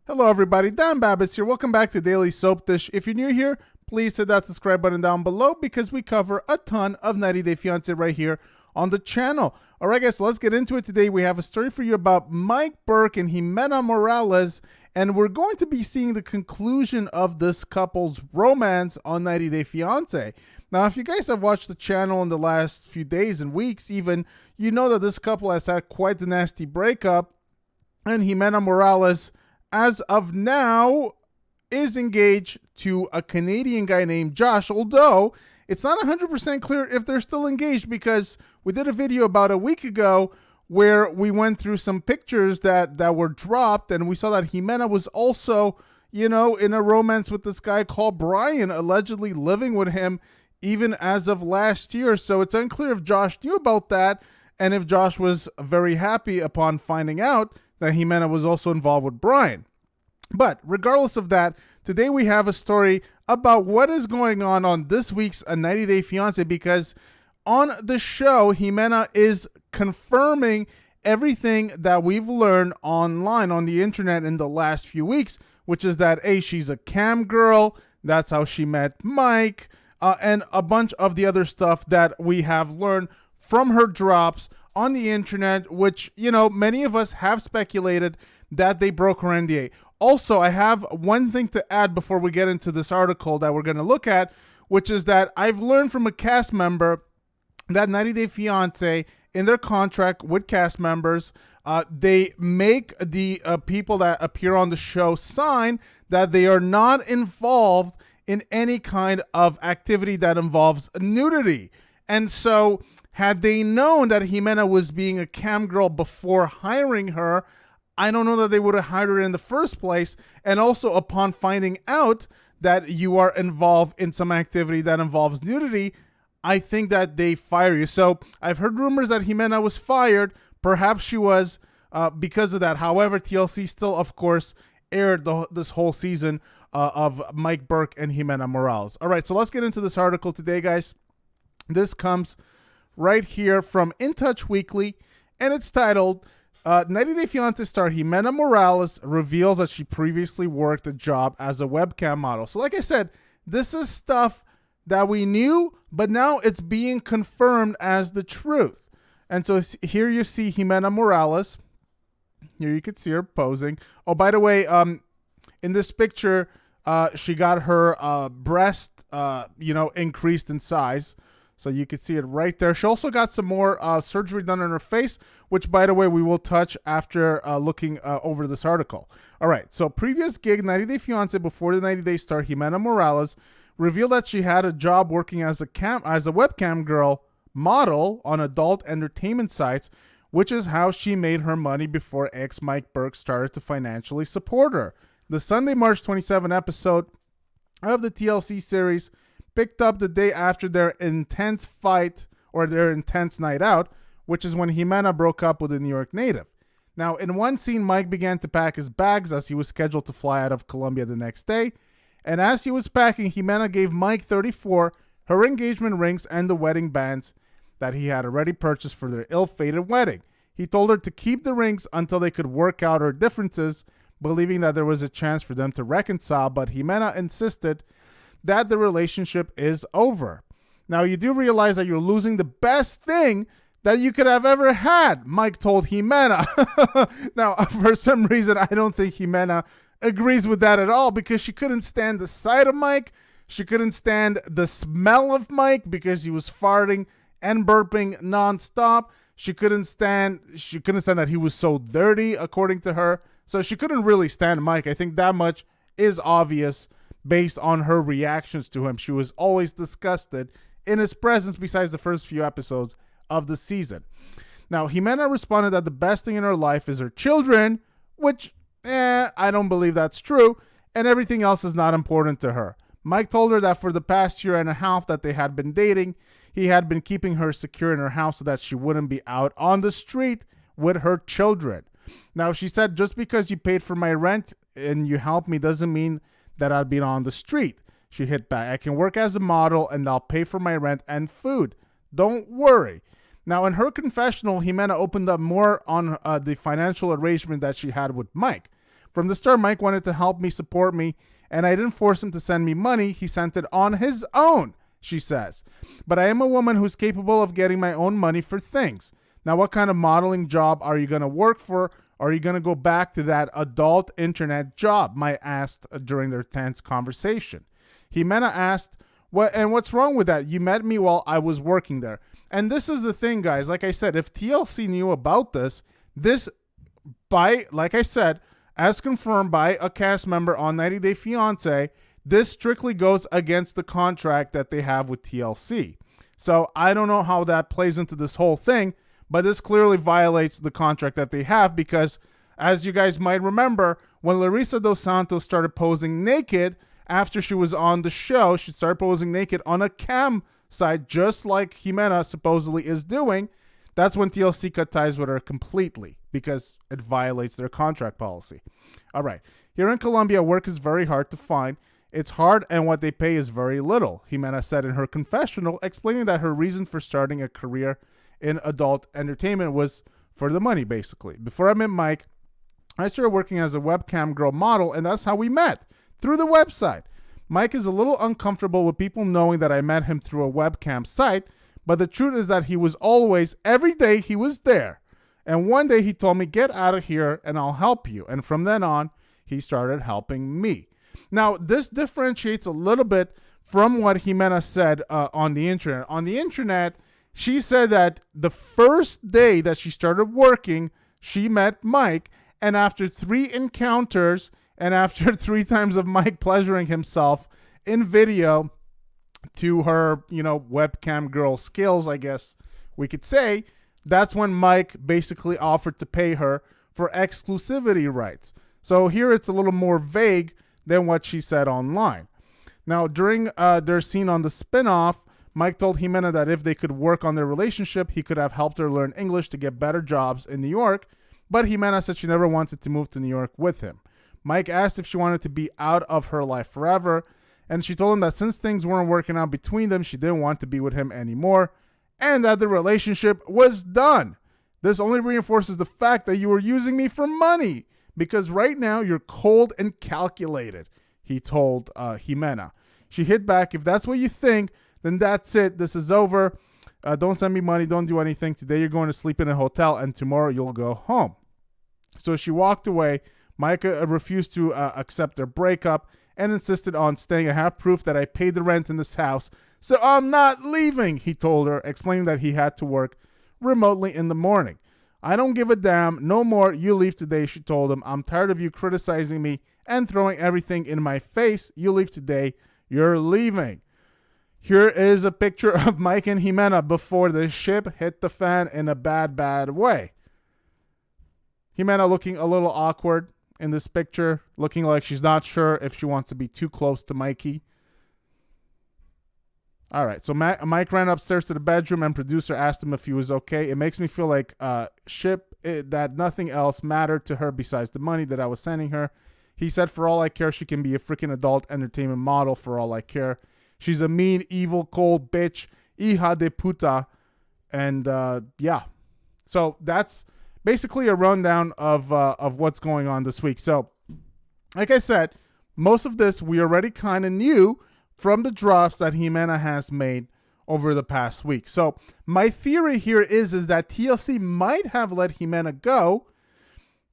Hello everybody, Dan Babbitts here. Welcome back to Daily Soap Dish. If you're new here, please hit that subscribe button down below because we cover a ton of 90 Day Fiancé right here on the channel. Alright guys, so let's get into it today. We have a story for you about Mike Burke and Ximena Morales, and we're going to be seeing the conclusion of this couple's romance on 90 Day Fiancé. Now, if you guys have watched the channel in the last few days and weeks even, you know that this couple has had quite the nasty breakup, and Ximena Morales, as of now, is engaged to a Canadian guy named Josh, although it's not 100% clear if they're still engaged because we did a video about a week ago where we went through some pictures that were dropped, and we saw that Ximena was also, in a romance with this guy called Brian, allegedly living with him even as of last year. So it's unclear if Josh knew about that and if Josh was very happy upon finding out that Ximena was also involved with Brian. But regardless of that, today we have a story about what is going on this week's 90 Day Fiancé, because on the show, Ximena is confirming everything that we've learned online on the internet in the last few weeks, which is that, A, she's a cam girl, that's how she met Mike, and a bunch of the other stuff that we have learned from her drops on the internet, which, many of us have speculated that they broke her NDA. Also, I have one thing to add before we get into this article that we're going to look at, which is that I've learned from a cast member that 90 Day Fiancé, in their contract with cast members, they make the people that appear on the show sign that they are not involved in any kind of activity that involves nudity. And so, had they known that Ximena was being a cam girl before hiring her, I don't know that they would have hired her in the first place. And also, upon finding out that you are involved in some activity that involves nudity, I think that they fire you. So I've heard rumors that Ximena was fired. Perhaps she was because of that. However, TLC still, of course, aired this whole season of Mike Burke and Ximena Morales. All right, so let's get into this article today, guys. This comes right here from In Touch Weekly, and it's titled 90 Day Fiancé star Ximena Morales reveals that she previously worked a job as a webcam model. So like I said, this is stuff that we knew, but now it's being confirmed as the truth. And so here you see Ximena Morales. Here you can see her posing. Oh, by the way, in this picture, she got her breast, increased in size. So you can see it right there. She also got some more surgery done on her face, which, by the way, we will touch after looking over this article. All right, so previous gig, 90 Day Fiancé, before the 90 Day star, Ximena Morales, revealed that she had a job working as a webcam girl model on adult entertainment sites, which is how she made her money before ex Mike Burke started to financially support her. The Sunday, March 27 episode of the TLC series picked up the day after their intense fight, or their intense night out, which is when Ximena broke up with a New York native. Now, in one scene, Mike began to pack his bags as he was scheduled to fly out of Colombia the next day. And as he was packing, Ximena gave Mike, 34, her engagement rings and the wedding bands that he had already purchased for their ill-fated wedding. He told her to keep the rings until they could work out her differences, believing that there was a chance for them to reconcile, but Ximena insisted that the relationship is over. Now, you do realize that you're losing the best thing that you could have ever had, Mike told Ximena. Now, for some reason, I don't think Ximena agrees with that at all, because she couldn't stand the sight of Mike. She couldn't stand the smell of Mike because he was farting and burping nonstop. She couldn't stand that he was so dirty, according to her. So she couldn't really stand Mike. I think that much is obvious based on her reactions to him. She was always disgusted in his presence, besides the first few episodes of the season. Now, Ximena responded that the best thing in her life is her children, which, I don't believe that's true, and everything else is not important to her. Mike told her that for the past year and a half that they had been dating, he had been keeping her secure in her house so that she wouldn't be out on the street with her children. Now, she said, just because you paid for my rent and you helped me doesn't mean that I'd be on the street. She hit back. I can work as a model and I'll pay for my rent and food. Don't worry. Now, in her confessional, Ximena opened up more on the financial arrangement that she had with Mike. From the start, Mike wanted to help me, support me, and I didn't force him to send me money. He sent it on his own, she says. But I am a woman who's capable of getting my own money for things. Now, what kind of modeling job are you going to work for? Are you going to go back to that adult internet job? Mike asked during their tense conversation. Ximena asked, what's wrong with that? You met me while I was working there. And this is the thing, guys. Like I said, if TLC knew about this, like I said, as confirmed by a cast member on 90 Day Fiancé, this strictly goes against the contract that they have with TLC. So I don't know how that plays into this whole thing, but this clearly violates the contract that they have because, as you guys might remember, when Larissa Dos Santos started posing naked after she was on the show, she started posing naked on a cam site, just like Ximena supposedly is doing. That's when TLC cut ties with her completely because it violates their contract policy. All right. Here in Colombia, work is very hard to find. It's hard and what they pay is very little, Ximena said in her confessional, explaining that her reason for starting a career in adult entertainment was for the money, basically. Before I met Mike, I started working as a webcam girl model, and that's how we met, through the website. Mike is a little uncomfortable with people knowing that I met him through a webcam site, but the truth is that he was always, every day he was there. And one day he told me, get out of here and I'll help you. And from then on, he started helping me. Now, this differentiates a little bit from what Ximena said on the internet. On the internet, she said that the first day that she started working, she met Mike. And after 3 encounters and after 3 times of Mike pleasuring himself in video to her, webcam girl skills, I guess we could say, that's when Mike basically offered to pay her for exclusivity rights. So here it's a little more vague than what she said online. Now, during their scene on the spinoff, Mike told Ximena that if they could work on their relationship, he could have helped her learn English to get better jobs in New York. But Ximena said she never wanted to move to New York with him. Mike asked if she wanted to be out of her life forever, and she told him that since things weren't working out between them, she didn't want to be with him anymore, and that the relationship was done. This only reinforces the fact that you were using me for money, because right now you're cold and calculated, he told Ximena. She hit back, if that's what you think, then that's it. This is over. Don't send me money. Don't do anything. Today you're going to sleep in a hotel, and tomorrow you'll go home. So she walked away. Micah refused to accept their breakup and insisted on staying. I have proof that I paid the rent in this house, so I'm not leaving, he told her, explaining that he had to work remotely in the morning. I don't give a damn. No more. You leave today, she told him. I'm tired of you criticizing me and throwing everything in my face. You leave today. You're leaving. Here is a picture of Mike and Ximena before the ship hit the fan in a bad, bad way. Ximena looking a little awkward in this picture, looking like she's not sure if she wants to be too close to Mikey. All right, so Mike ran upstairs to the bedroom and producer asked him if he was okay. It makes me feel like that nothing else mattered to her besides the money that I was sending her. He said, for all I care, she can be a freaking adult entertainment model for all I care. She's a mean, evil, cold bitch, hija de puta. And yeah, so that's basically a rundown of what's going on this week. So, like I said, most of this we already kind of knew from the drops that Ximena has made over the past week. So my theory here is that TLC might have let Ximena go.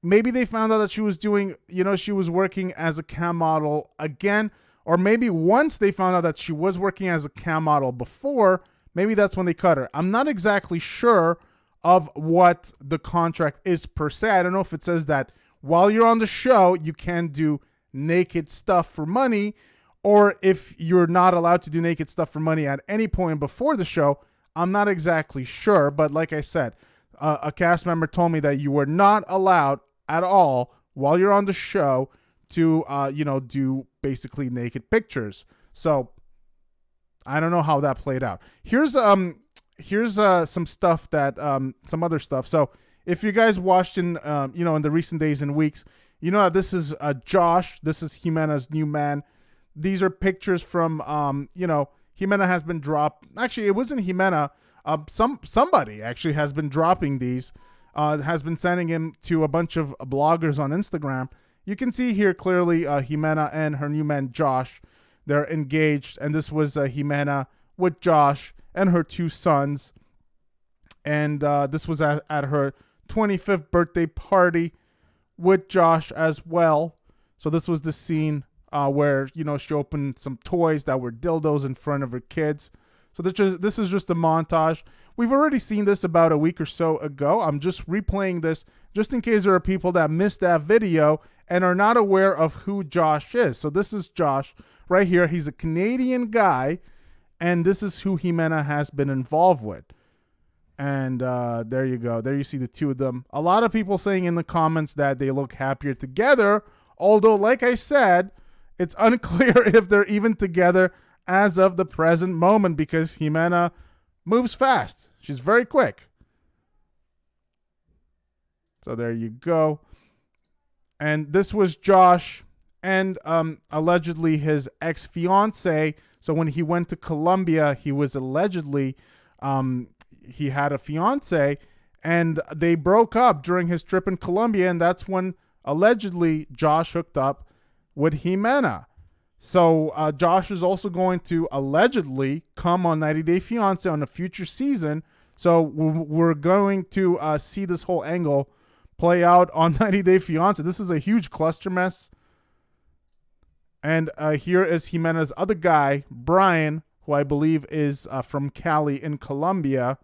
Maybe they found out that she was doing, she was working as a cam model again. Or maybe once they found out that she was working as a cam model before, maybe that's when they cut her. I'm not exactly sure of what the contract is per se. I don't know if it says that while you're on the show, you can do naked stuff for money, or if you're not allowed to do naked stuff for money at any point before the show. I'm not exactly sure, but like I said, a cast member told me that you were not allowed at all while you're on the show to, do basically naked pictures. So I don't know how that played out. Here's some stuff that, some other stuff. So if you guys watched in the recent days and weeks, this is Josh. This is Ximena's new man. These are pictures from, Ximena has been dropped. Actually, it wasn't Ximena. Somebody actually has been dropping these, has been sending him to a bunch of bloggers on Instagram. you can see here clearly Ximena and her new man Josh, they're engaged, and this was Ximena with Josh and her 2 sons, and this was at her 25th birthday party with Josh as well. So this was the scene where, you know, she opened some toys that were dildos in front of her kids. So this is just a montage. We've already seen this about a week or so ago. I'm just replaying this just in case there are people that missed that video and are not aware of who Josh is. So this is Josh right here. He's a Canadian guy, and this is who Ximena has been involved with. And there you go. There you see the 2 of them. A lot of people saying in the comments that they look happier together, although, like I said, it's unclear if they're even together as of the present moment, because Ximena moves fast. She's very quick. So there you go. And this was Josh and allegedly his ex-fiancé. So when he went to Colombia, he was allegedly, he had a fiancé, and they broke up during his trip in Colombia, and that's when allegedly Josh hooked up with Ximena. So Josh is also going to allegedly come on 90 Day Fiancé on a future season. So we're going to see this whole angle play out on 90 Day Fiancé. This is a huge cluster mess. And here is Ximena's other guy, Brian, who I believe is from Cali in Colombia.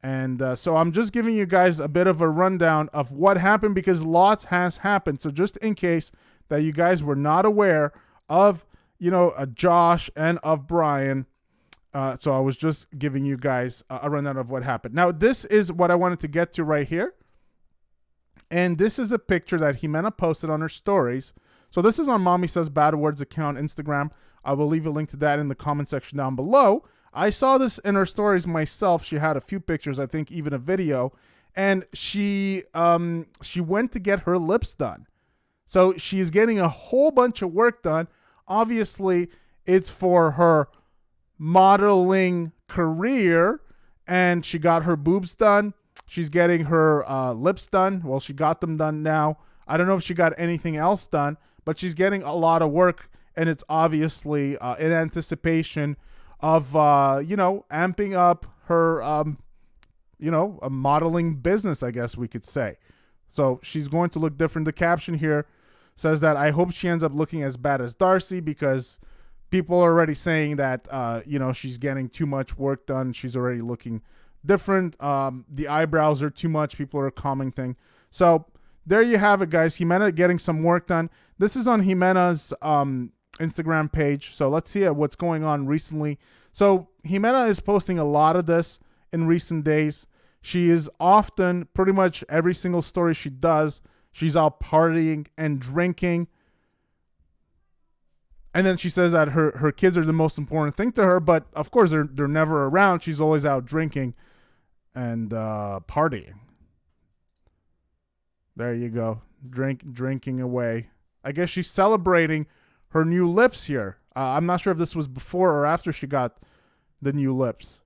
And so I'm just giving you guys a bit of a rundown of what happened, because lots has happened. So just in case that you guys were not aware of, you know, Josh and of Brian. So I was just giving you guys a rundown of what happened. Now, this is what I wanted to get to right here. And this is a picture that Ximena posted on her stories. So this is on Mommy Says Bad Words account, Instagram. I will leave a link to that in the comment section down below. I saw this in her stories myself. She had a few pictures, I think even a video. And she went to get her lips done. So she's getting a whole bunch of work done. Obviously, it's for her modeling career, and she got her boobs done. She's getting her lips done. Well, she got them done now. I don't know if she got anything else done, but she's getting a lot of work, and it's obviously in anticipation of, you know, amping up her, you know, a modeling business, I guess we could say. So she's going to look different. The caption here says that I hope she ends up looking as bad as Darcy, because people are already saying that, you know, she's getting too much work done. She's already looking different. The eyebrows are too much. People are commenting. So there you have it, guys. Ximena getting some work done. This is on Ximena's Instagram page. So let's see what's going on recently. So Ximena is posting a lot of this in recent days. She is often, pretty much every single story she does, she's out partying and drinking. And then she says that her kids are the most important thing to her, but of course they're never around. She's always out drinking and partying. There you go. Drinking away. I guess she's celebrating her new lips here. I'm not sure if this was before or after she got the new lips.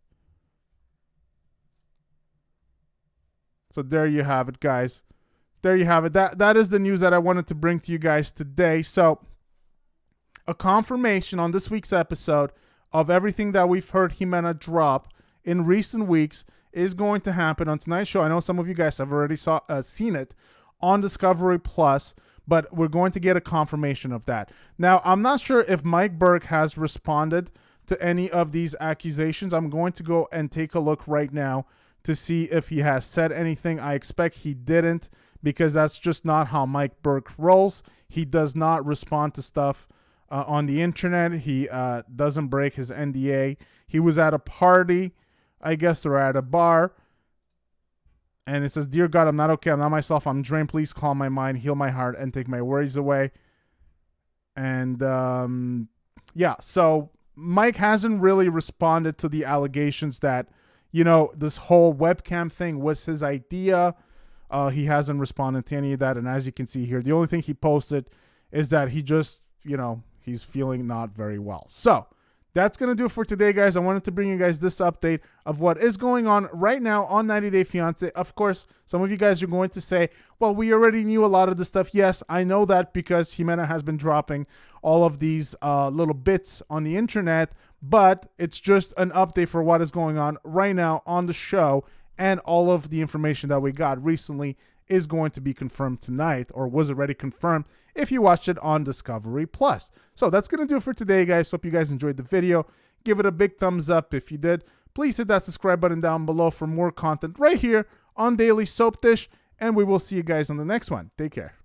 So there you have it, guys. There you have it. That is the news that I wanted to bring to you guys today. So a confirmation on this week's episode of everything that we've heard Ximena drop in recent weeks is going to happen on tonight's show. I know some of you guys have already seen it on Discovery Plus, but we're going to get a confirmation of that. Now, I'm not sure if Mike Burke has responded to any of these accusations. I'm going to go and take a look right now to see if he has said anything. I expect he didn't, because that's just not how Mike Burke rolls. He does not respond to stuff on the internet. He doesn't break his NDA. He was at a party, I guess, or at a bar, and it says, "Dear God, I'm not okay. I'm not myself. I'm drained. Please calm my mind, heal my heart, and take my worries away." And yeah, so Mike hasn't really responded to the allegations that, you know, this whole webcam thing was his idea. He hasn't responded to any of that. And as you can see here, the only thing he posted is that he just, you know, he's feeling not very well. So that's going to do it for today, guys. I wanted to bring you guys this update of what is going on right now on 90 Day Fiancé. Of course, some of you guys are going to say, well, we already knew a lot of this stuff. Yes, I know that because Ximena has been dropping all of these little bits on the internet, but it's just an update for what is going on right now on the show, and all of the information that we got recently is going to be confirmed tonight, or was already confirmed if you watched it on Discovery Plus. So that's going to do it for today, guys. Hope you guys enjoyed the video. Give it a big thumbs up if you did. Please hit that subscribe button down below for more content right here on Daily Soap Dish, and we will see you guys on the next one. Take care.